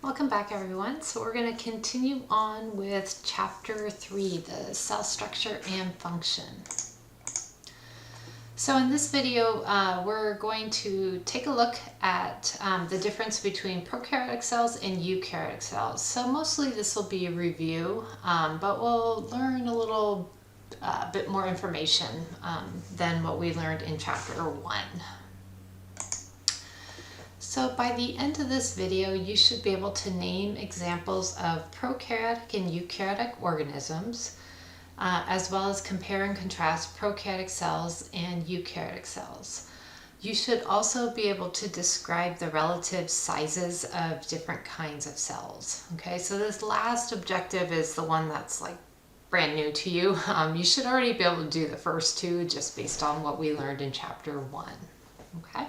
Welcome back, everyone. So we're going to continue on with chapter 3, the cell structure and function. So in this video, we're going to take a look at the difference between prokaryotic cells and eukaryotic cells. So mostly this will be a review, but we'll learn a little bit more information than what we learned in chapter 1. So by the end of this video, you should be able to name examples of prokaryotic and eukaryotic organisms, as well as compare and contrast prokaryotic cells and eukaryotic cells. You should also be able to describe the relative sizes of different kinds of cells. Okay, so this last objective is the one that's like brand new to you. You should already be able to do the first two just based on what we learned in chapter 1. Okay.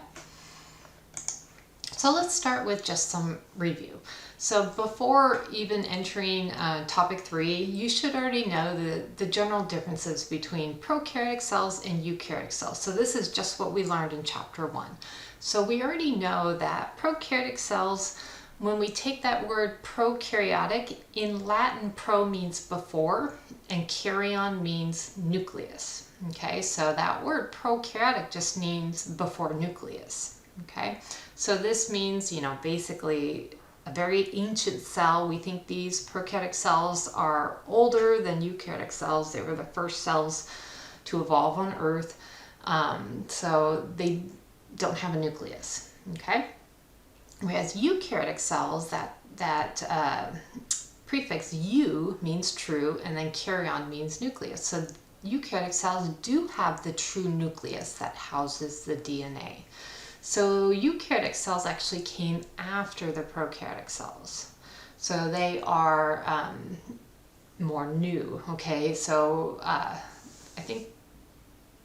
So let's start with just some review. So before even entering topic 3, you should already know the general differences between prokaryotic cells and eukaryotic cells. So this is just what we learned in chapter 1. So we already know that prokaryotic cells, when we take that word prokaryotic, in Latin pro means before and karyon means nucleus. Okay, so that word prokaryotic just means before nucleus. Okay, so this means, basically a very ancient cell. We think these prokaryotic cells are older than eukaryotic cells. They were the first cells to evolve on Earth. So they don't have a nucleus. Okay, whereas eukaryotic cells, that prefix eu means true, and then karyon means nucleus. So eukaryotic cells do have the true nucleus that houses the DNA. So eukaryotic cells actually came after the prokaryotic cells. So they are more new, okay? So I think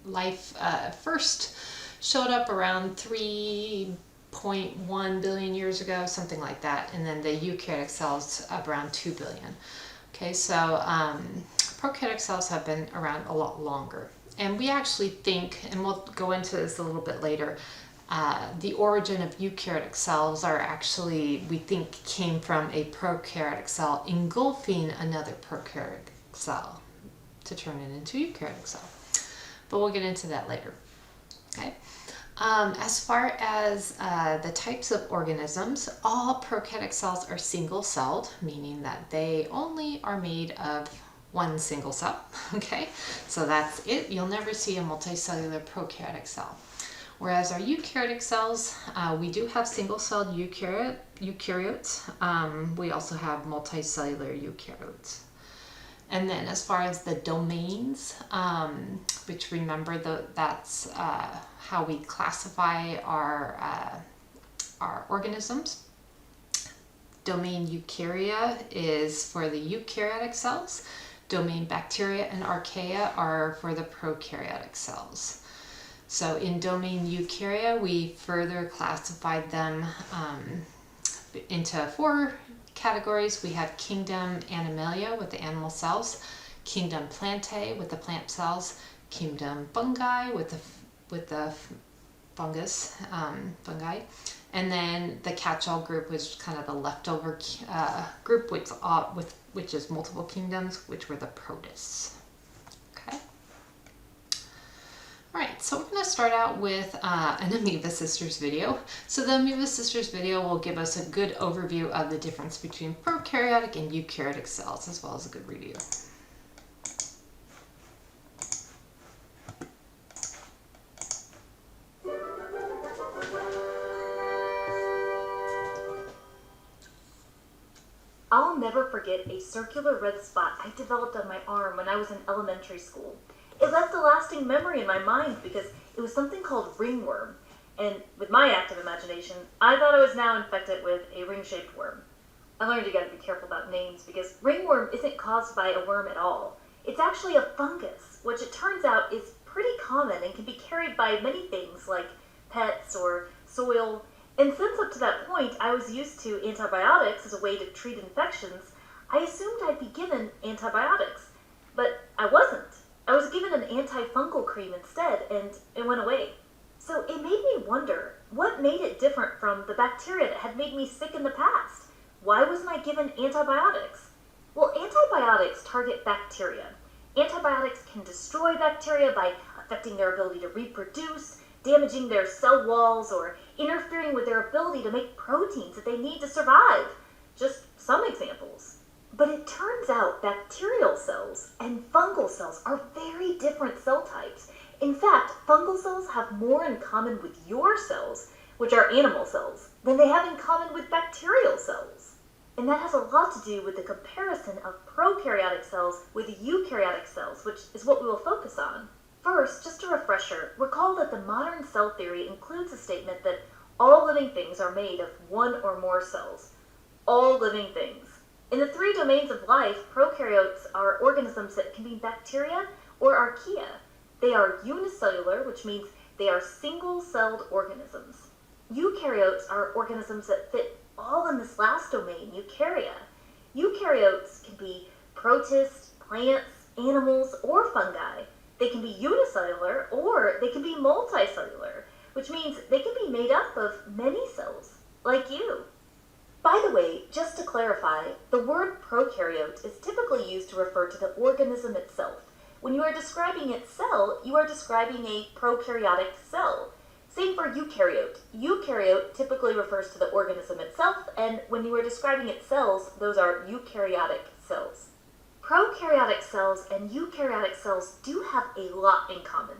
life first showed up around 3.1 billion years ago, something like that. And then the eukaryotic cells around 2 billion. Okay, so prokaryotic cells have been around a lot longer. And we actually think, and we'll go into this a little bit later, the origin of eukaryotic cells are actually, we think, came from a prokaryotic cell engulfing another prokaryotic cell to turn it into a eukaryotic cell. But we'll get into that later. Okay. As far as the types of organisms, all prokaryotic cells are single-celled, meaning that they only are made of one single cell. Okay, so that's it. You'll never see a multicellular prokaryotic cell. Whereas our eukaryotic cells, we do have single-celled eukaryotes. We also have multicellular eukaryotes. And then as far as the domains, which remember that's how we classify our organisms. Domain Eukarya is for the eukaryotic cells. Domain Bacteria and Archaea are for the prokaryotic cells. So in domain Eukarya, we further classified them into 4 categories. We have kingdom Animalia with the animal cells, kingdom Plantae with the plant cells, kingdom Fungi with the fungus, fungi, and then the catch-all group, which is kind of the leftover group, which is multiple kingdoms, which were the protists. Okay. Alright, so we're going to start out with an Amoeba Sisters video. So the Amoeba Sisters video will give us a good overview of the difference between prokaryotic and eukaryotic cells, as well as a good review. I'll never forget a circular red spot I developed on my arm when I was in elementary school. It left a lasting memory in my mind because it was something called ringworm. And with my active imagination, I thought I was now infected with a ring-shaped worm. I learned you gotta be careful about names because ringworm isn't caused by a worm at all. It's actually a fungus, which it turns out is pretty common and can be carried by many things like pets or soil. And since up to that point I was used to antibiotics as a way to treat infections, I assumed I'd be given antibiotics. But I wasn't. I was given an antifungal cream instead, and it went away. So it made me wonder, what made it different from the bacteria that had made me sick in the past? Why wasn't I given antibiotics? Well, antibiotics target bacteria. Antibiotics can destroy bacteria by affecting their ability to reproduce, damaging their cell walls, or interfering with their ability to make proteins that they need to survive. Just some examples. But it turns out bacterial cells and fungal cells are very different cell types. In fact, fungal cells have more in common with your cells, which are animal cells, than they have in common with bacterial cells. And that has a lot to do with the comparison of prokaryotic cells with eukaryotic cells, which is what we will focus on. First, just a refresher, recall that the modern cell theory includes a statement that all living things are made of one or more cells. All living things. In the three domains of life, prokaryotes are organisms that can be bacteria or archaea. They are unicellular, which means they are single-celled organisms. Eukaryotes are organisms that fit all in this last domain, eukarya. Eukaryotes can be protists, plants, animals, or fungi. They can be unicellular or they can be multicellular, which means they can be made up of many cells, like you. By the way, just to clarify, the word prokaryote is typically used to refer to the organism itself. When you are describing its cell, you are describing a prokaryotic cell. Same for eukaryote. Eukaryote typically refers to the organism itself, and when you are describing its cells, those are eukaryotic cells. Prokaryotic cells and eukaryotic cells do have a lot in common.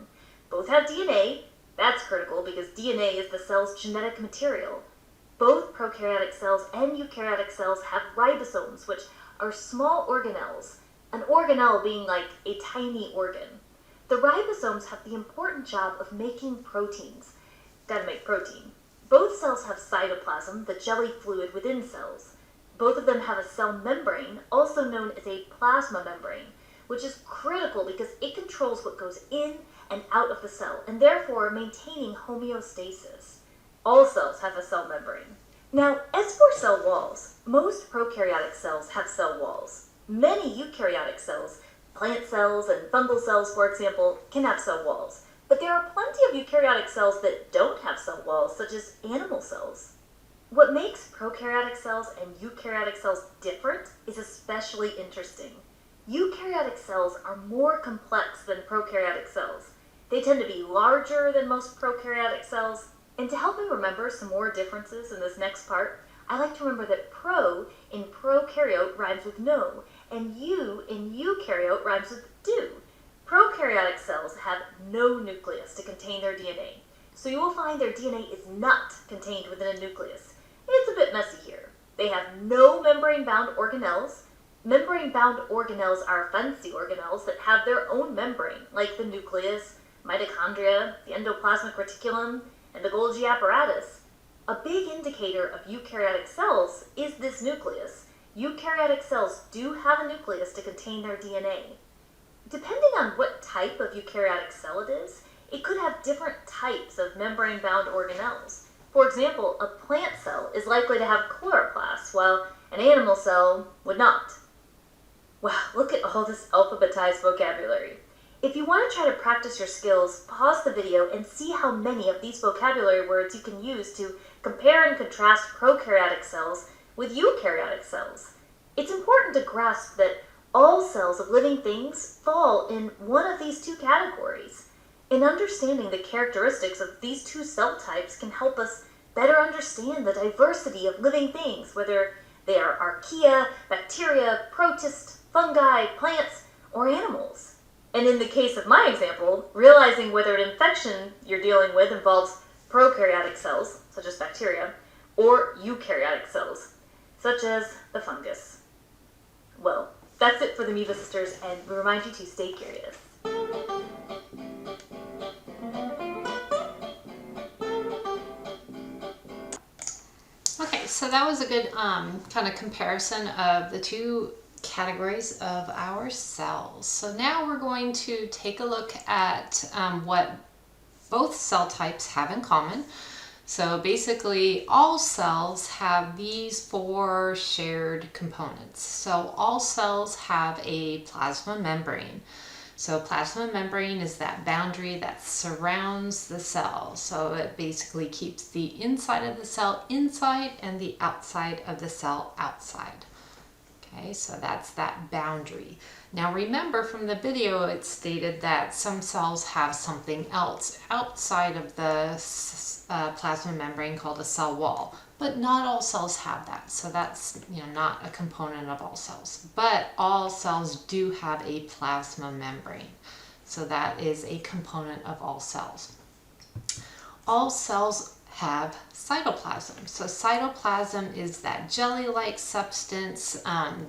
Both have DNA. That's critical because DNA is the cell's genetic material. Both prokaryotic cells and eukaryotic cells have ribosomes, which are small organelles, an organelle being like a tiny organ. The ribosomes have the important job of making proteins. Gotta make protein. Both cells have cytoplasm, the jelly fluid within cells. Both of them have a cell membrane, also known as a plasma membrane, which is critical because it controls what goes in and out of the cell, and therefore maintaining homeostasis. All cells have a cell membrane. Now, as for cell walls, most prokaryotic cells have cell walls. Many eukaryotic cells, plant cells and fungal cells, for example, can have cell walls. But there are plenty of eukaryotic cells that don't have cell walls, such as animal cells. What makes prokaryotic cells and eukaryotic cells different is especially interesting. Eukaryotic cells are more complex than prokaryotic cells. They tend to be larger than most prokaryotic cells. And to help me remember some more differences in this next part, I like to remember that pro in prokaryote rhymes with no, and eu in eukaryote rhymes with do. Prokaryotic cells have no nucleus to contain their DNA, so you will find their DNA is not contained within a nucleus. It's a bit messy here. They have no membrane-bound organelles. Membrane-bound organelles are fancy organelles that have their own membrane, like the nucleus, mitochondria, the endoplasmic reticulum, and the Golgi apparatus. A big indicator of eukaryotic cells is this nucleus. Eukaryotic cells do have a nucleus to contain their DNA. Depending on what type of eukaryotic cell it is, it could have different types of membrane-bound organelles. For example, a plant cell is likely to have chloroplasts, while an animal cell would not. Wow, look at all this alphabetized vocabulary. If you want to try to practice your skills, pause the video and see how many of these vocabulary words you can use to compare and contrast prokaryotic cells with eukaryotic cells. It's important to grasp that all cells of living things fall in one of these two categories. And understanding the characteristics of these two cell types can help us better understand the diversity of living things, whether they are archaea, bacteria, protists, fungi, plants, or animals. And in the case of my example, realizing whether an infection you're dealing with involves prokaryotic cells, such as bacteria, or eukaryotic cells, such as the fungus. Well, that's it for the Amoeba Sisters, and we remind you to stay curious. Okay, so that was a good kind of comparison of the two categories of our cells. So now we're going to take a look at what both cell types have in common. So basically all cells have these four shared components. So all cells have a plasma membrane. So plasma membrane is that boundary that surrounds the cell. So it basically keeps the inside of the cell inside and the outside of the cell outside. Okay, so that's that boundary. Now remember from the video it stated that some cells have something else outside of the plasma membrane called a cell wall, but not all cells have that. So that's not a component of all cells, but all cells do have a plasma membrane. So that is a component of all cells. All cells have cytoplasm. So cytoplasm is that jelly-like substance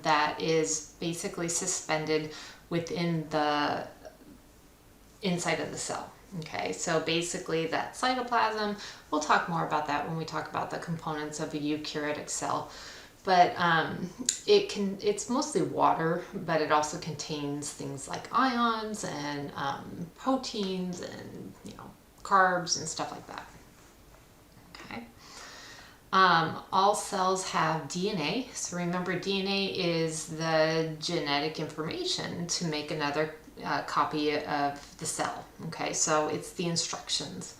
that is basically suspended within the inside of the cell. Okay, so basically that cytoplasm, we'll talk more about that when we talk about the components of a eukaryotic cell. But it's mostly water, but it also contains things like ions and proteins and carbs and stuff like that. Okay. All cells have DNA. So remember, DNA is the genetic information to make another copy of the cell. Okay, so it's the instructions.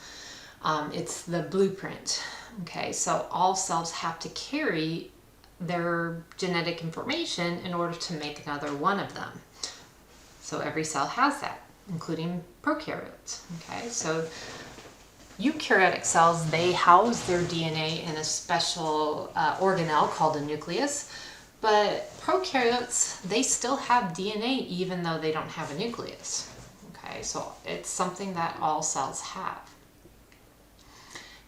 It's the blueprint. Okay, so all cells have to carry their genetic information in order to make another one of them. So every cell has that, including prokaryotes. Okay, so eukaryotic cells, they house their DNA in a special organelle called a nucleus, but prokaryotes, they still have DNA even though they don't have a nucleus. Okay, so it's something that all cells have.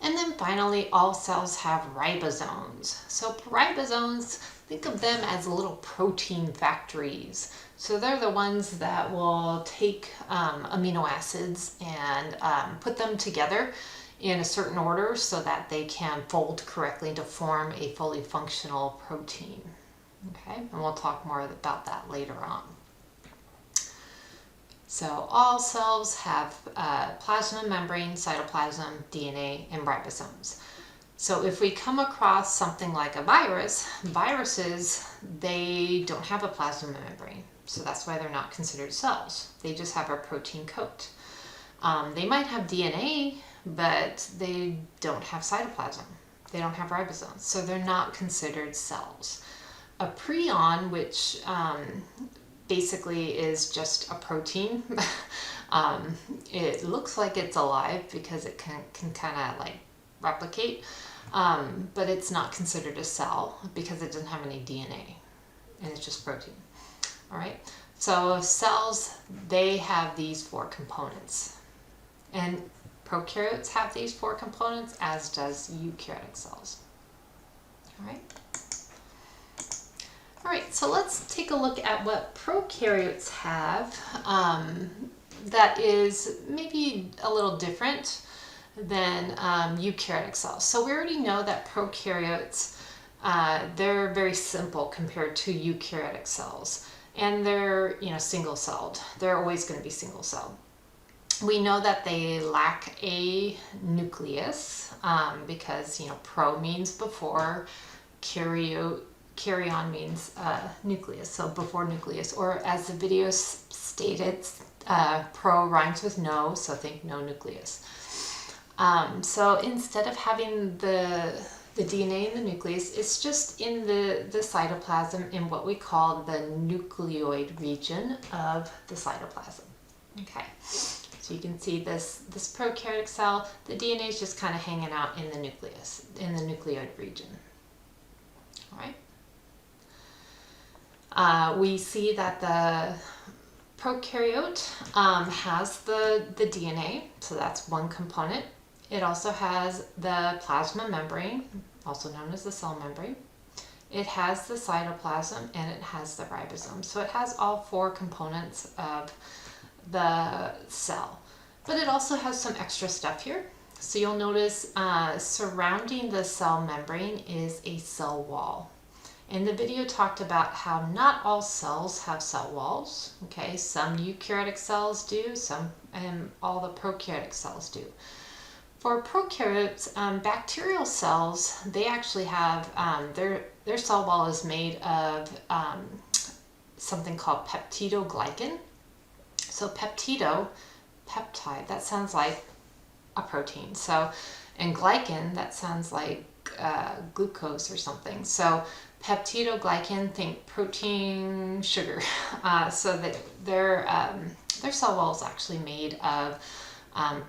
And then finally, all cells have ribosomes. So ribosomes, think of them as little protein factories. So they're the ones that will take amino acids and put them together in a certain order so that they can fold correctly to form a fully functional protein. Okay, and we'll talk more about that later on. So all cells have plasma membrane, cytoplasm, DNA, and ribosomes. So if we come across something like a virus, viruses, they don't have a plasma membrane. So that's why they're not considered cells. They just have a protein coat. They might have DNA, but they don't have cytoplasm. They don't have ribosomes. So they're not considered cells. A prion, which basically is just a protein. It looks like it's alive because it can kind of like replicate, but it's not considered a cell because it doesn't have any DNA and it's just protein. All right, so cells, they have these 4 components, and prokaryotes have these 4 components, as does eukaryotic cells. All right. All right, so let's take a look at what prokaryotes have that is maybe a little different than eukaryotic cells. So we already know that prokaryotes, they're very simple compared to eukaryotic cells, and they're single-celled. They're always going to be single-celled. We know that they lack a nucleus because pro means before, karyon means nucleus, so before nucleus, or as the video stated, pro rhymes with no, so think no nucleus. So instead of having the DNA in the nucleus, it's just in the cytoplasm in what we call the nucleoid region of the cytoplasm. Okay, so you can see this prokaryotic cell, the DNA is just kind of hanging out in the nucleus, in the nucleoid region. All right. We see that the prokaryote has the DNA, so that's one component. It also has the plasma membrane, also known as the cell membrane. It has the cytoplasm, and it has the ribosome. So it has all 4 components of the cell. But it also has some extra stuff here. So you'll notice surrounding the cell membrane is a cell wall. And the video talked about how not all cells have cell walls. Okay, some eukaryotic cells do, some and all the prokaryotic cells do. For prokaryotes, bacterial cells, they actually have their cell wall is made of something called peptidoglycan. So peptide, that sounds like a protein. So, and glycan, that sounds like glucose or something. So peptidoglycan, think protein, sugar. So that their cell wall is actually made of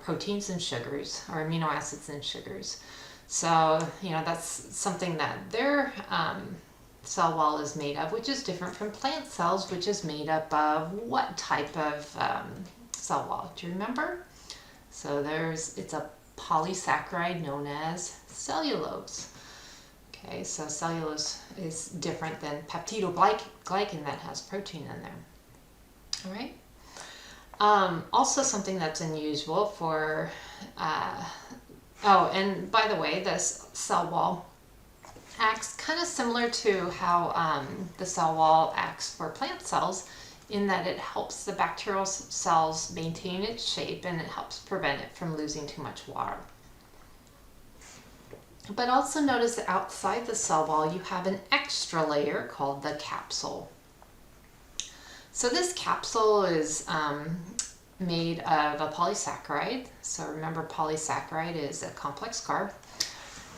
proteins and sugars, or amino acids and sugars. So, that's something that their cell wall is made of, which is different from plant cells, which is made up of what type of cell wall? Do you remember? So it's a polysaccharide known as cellulose. Okay, so cellulose is different than peptidoglycan that has protein in there. All right. Also something that's unusual for, and by the way, this cell wall acts kind of similar to how the cell wall acts for plant cells, in that it helps the bacterial cells maintain its shape and it helps prevent it from losing too much water. But also notice that outside the cell wall you have an extra layer called the capsule. So this capsule is made of a polysaccharide. So remember, polysaccharide is a complex carb.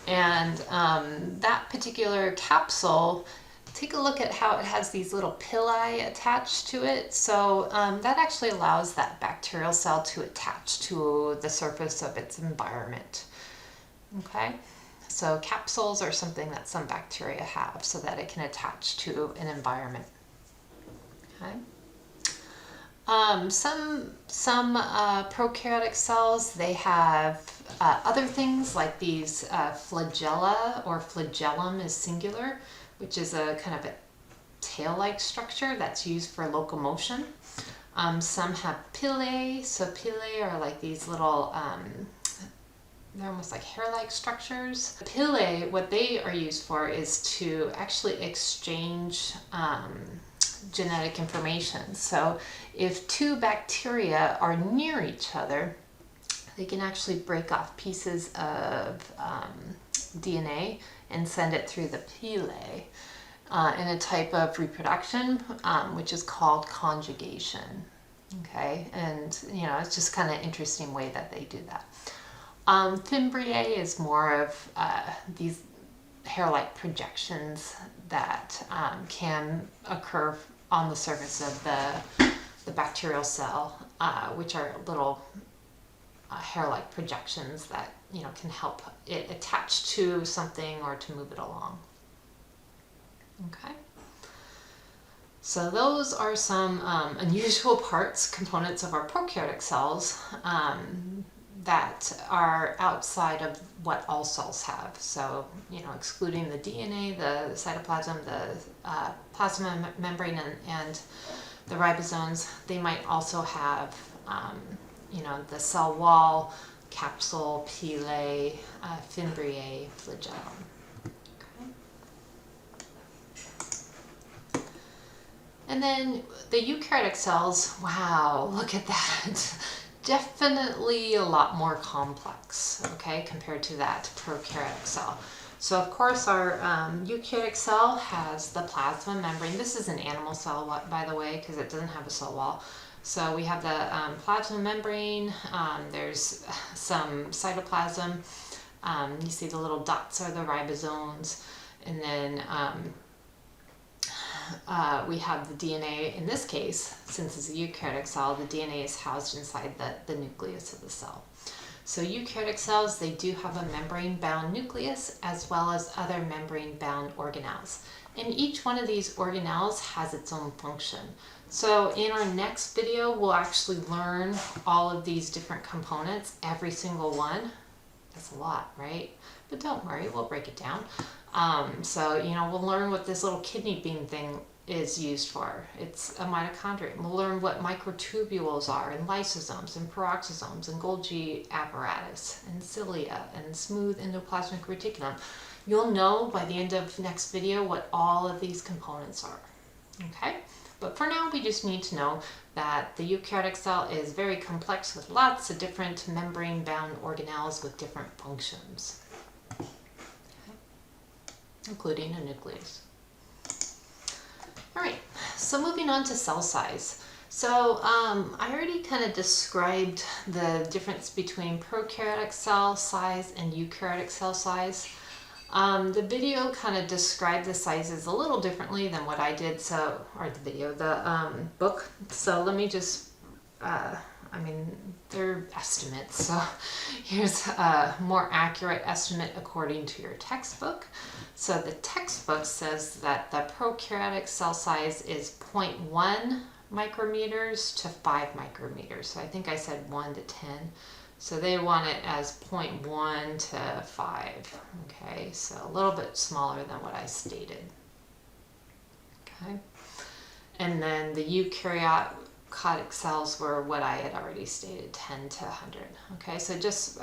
And that particular capsule, take a look at how it has these little pili attached to it. So that actually allows that bacterial cell to attach to the surface of its environment. Okay, so capsules are something that some bacteria have so that it can attach to an environment. Okay. Some prokaryotic cells, they have other things like these flagella, or flagellum is singular, which is a kind of a tail-like structure that's used for locomotion. Some have pillae, so pillae are like these little, they're almost like hair-like structures. Pillae, what they are used for is to actually exchange genetic information. So if two bacteria are near each other, they can actually break off pieces of DNA and send it through the pillae in a type of reproduction, which is called conjugation. Okay, and it's just kind of interesting way that they do that. Fimbriae is more of these hair-like projections that can occur on the surface of the bacterial cell, which are little hair-like projections that can help it attach to something or to move it along. Okay, so those are some unusual components of our prokaryotic cells that are outside of what all cells have. So, excluding the DNA, the cytoplasm, the plasma membrane, and the ribosomes, they might also have, the cell wall, capsule, pillae, fimbriae, flagellum. Okay. And then the eukaryotic cells, wow, look at that. Definitely a lot more complex, okay, compared to that prokaryotic cell. So of course our eukaryotic cell has the plasma membrane. This is an animal cell, by the way, because it doesn't have a cell wall. So we have the plasma membrane, there's some cytoplasm, you see the little dots are the ribosomes, and then we have the DNA. In this case, since it's a eukaryotic cell, the DNA is housed inside the nucleus of the cell. So eukaryotic cells, they do have a membrane-bound nucleus as well as other membrane-bound organelles. And each one of these organelles has its own function. So in our next video, we'll actually learn all of these different components, every single one. That's a lot, right? But don't worry, we'll break it down. So, we'll learn what this little kidney bean thing is used for. It's a mitochondrion. We'll learn what microtubules are, and lysosomes, and peroxisomes, and Golgi apparatus, and cilia, and smooth endoplasmic reticulum. You'll know by the end of next video what all of these components are. Okay? But for now, we just need to know that the eukaryotic cell is very complex with lots of different membrane-bound organelles with different functions, including a nucleus. All right, so moving on to cell size. So I already kind of described the difference between prokaryotic cell size and eukaryotic cell size. The video kind of described the sizes a little differently than what I did, the book. So let me just, they're estimates. So here's a more accurate estimate according to your textbook. So the textbook says that the prokaryotic cell size is 0.1 micrometers to 5 micrometers. So I think I said 1 to 10. So they want it as 0.1 to 5. Okay, so a little bit smaller than what I stated. Okay, and then the eukaryotic cells were what I had already stated, 10 to 100. Okay, so just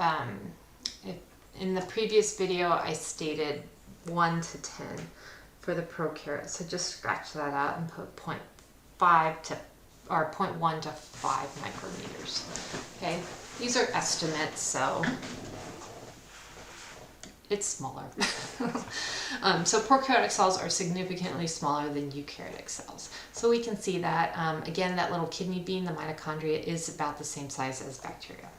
in the previous video I stated 1 to 10 for the prokaryotes. So just scratch that out and put 0.1 to 5 micrometers. Okay, these are estimates, so it's smaller. So prokaryotic cells are significantly smaller than eukaryotic cells. So we can see that, again, that little kidney bean, the mitochondria, is about the same size as bacteria.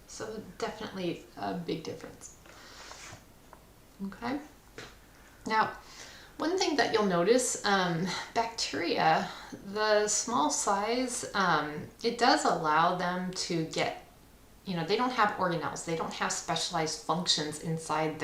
So definitely a big difference. Okay. Now, one thing that you'll notice, bacteria, the small size, it does allow them to get, they don't have organelles. They don't have specialized functions inside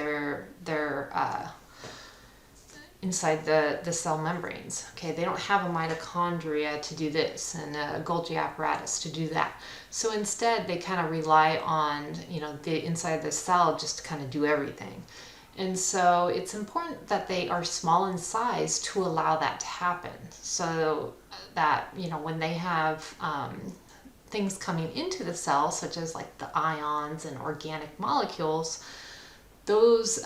inside the cell membranes. Okay, they don't have a mitochondria to do this and a Golgi apparatus to do that. So instead, they kind of rely on, the inside of the cell just to kind of do everything. And so it's important that they are small in size to allow that to happen, so that, when they have things coming into the cell, such as like the ions and organic molecules, those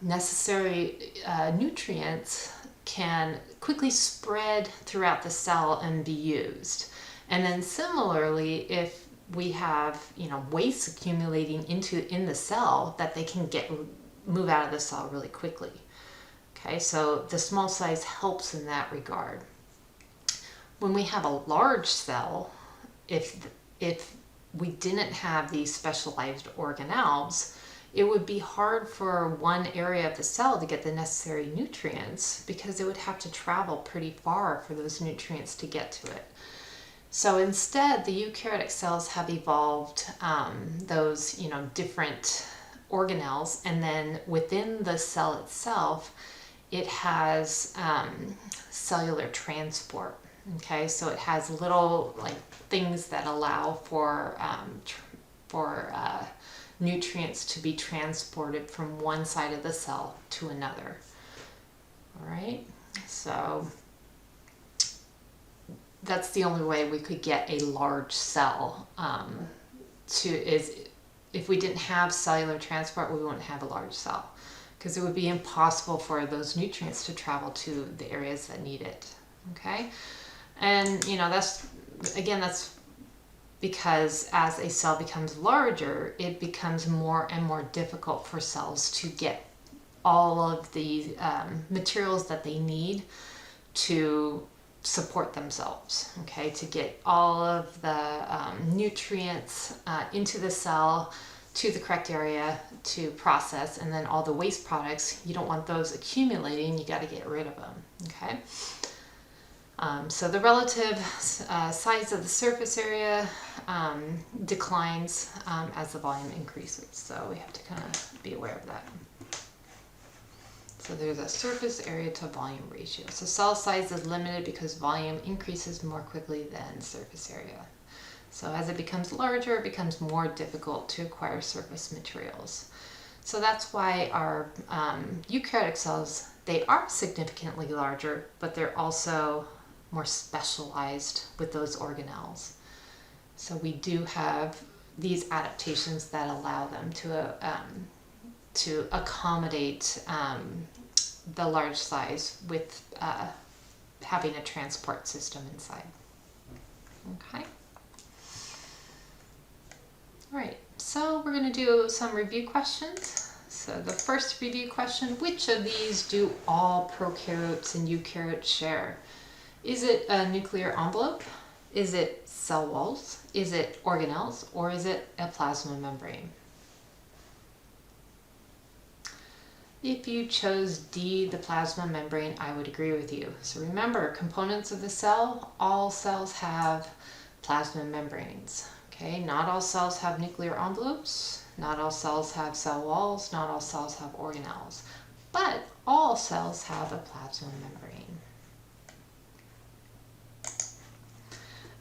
necessary nutrients can quickly spread throughout the cell and be used. And then similarly, if we have, waste accumulating in the cell, that they can move out of the cell really quickly. Okay, so the small size helps in that regard. When we have a large cell, if we didn't have these specialized organelles, it would be hard for one area of the cell to get the necessary nutrients, because it would have to travel pretty far for those nutrients to get to it. So instead, the eukaryotic cells have evolved those, different organelles, and then within the cell itself, it has cellular transport. Okay, so it has little things that allow for nutrients to be transported from one side of the cell to another. All right, so that's the only way we could get a large cell if we didn't have cellular transport, we wouldn't have a large cell, because it would be impossible for those nutrients to travel to the areas that need it. Okay, and that's because as a cell becomes larger, it becomes more and more difficult for cells to get all of the materials that they need to support themselves, okay, to get all of the nutrients into the cell, to the correct area to process, and then all the waste products, you don't want those accumulating, you got to get rid of them. Okay, so the relative size of the surface area declines as the volume increases, so we have to kind of be aware of that. So there's a surface area to volume ratio. So cell size is limited because volume increases more quickly than surface area. So as it becomes larger, it becomes more difficult to acquire surface materials. So that's why our eukaryotic cells, they are significantly larger, but they're also more specialized with those organelles. So we do have these adaptations that allow them to accommodate the large size with having a transport system inside. Okay. All right, so we're going to do some review questions. So the first review question, which of these do all prokaryotes and eukaryotes share? Is it a nuclear envelope? Is it cell walls? Is it organelles? Or is it a plasma membrane? If you chose D, the plasma membrane, I would agree with you. So remember, components of the cell, all cells have plasma membranes. Okay, not all cells have nuclear envelopes, not all cells have cell walls, not all cells have organelles, but all cells have a plasma membrane.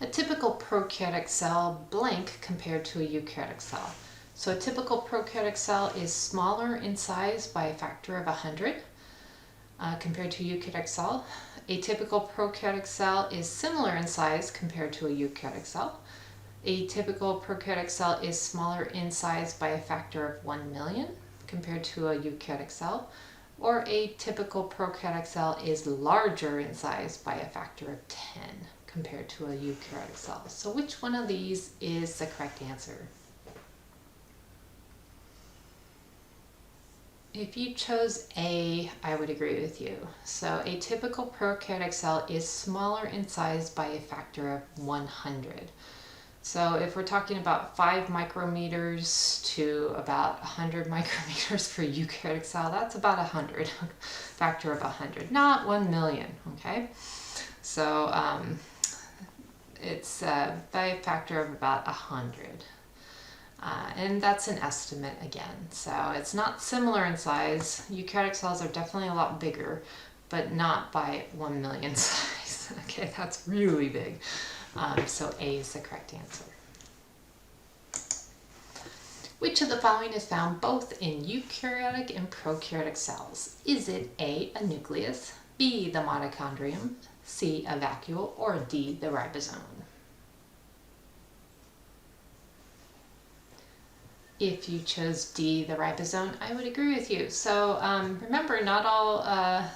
A typical prokaryotic cell blank compared to a eukaryotic cell. So a typical prokaryotic cell is smaller in size by a factor of 100 compared to a eukaryotic cell. A typical prokaryotic cell is similar in size compared to a eukaryotic cell. A typical prokaryotic cell is smaller in size by a factor of 1 million compared to a eukaryotic cell. Or a typical prokaryotic cell is larger in size by a factor of 10 compared to a eukaryotic cell. So which one of these is the correct answer? If you chose A, I would agree with you. So a typical prokaryotic cell is smaller in size by a factor of 100. So if we're talking about 5 micrometers to about 100 micrometers for a eukaryotic cell, that's about 100, factor of 100, not 1 million, okay? So it's by a factor of about 100. And that's an estimate again. So it's not similar in size. Eukaryotic cells are definitely a lot bigger, but not by 1 million size. Okay, that's really big. So A is the correct answer. Which of the following is found both in eukaryotic and prokaryotic cells? Is it A, a nucleus, B, the mitochondrium, C, a vacuole, or D, the ribosome? If you chose D, the ribosome, I would agree with you. So remember, not all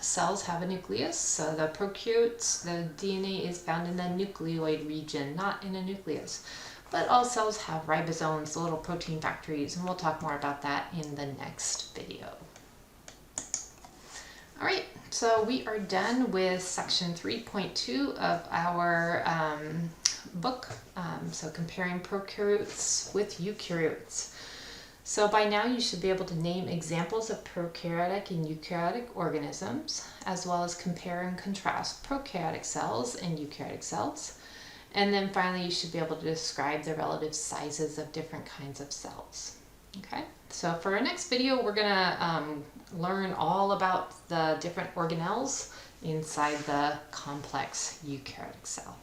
cells have a nucleus. So the prokaryotes, the DNA is found in the nucleoid region, not in a nucleus. But all cells have ribosomes, the little protein factories, and we'll talk more about that in the next video. All right, so we are done with section 3.2 of our book, so comparing prokaryotes with eukaryotes. So by now you should be able to name examples of prokaryotic and eukaryotic organisms, as well as compare and contrast prokaryotic cells and eukaryotic cells. And then finally you should be able to describe the relative sizes of different kinds of cells. Okay, so for our next video we're going to learn all about the different organelles inside the complex eukaryotic cell.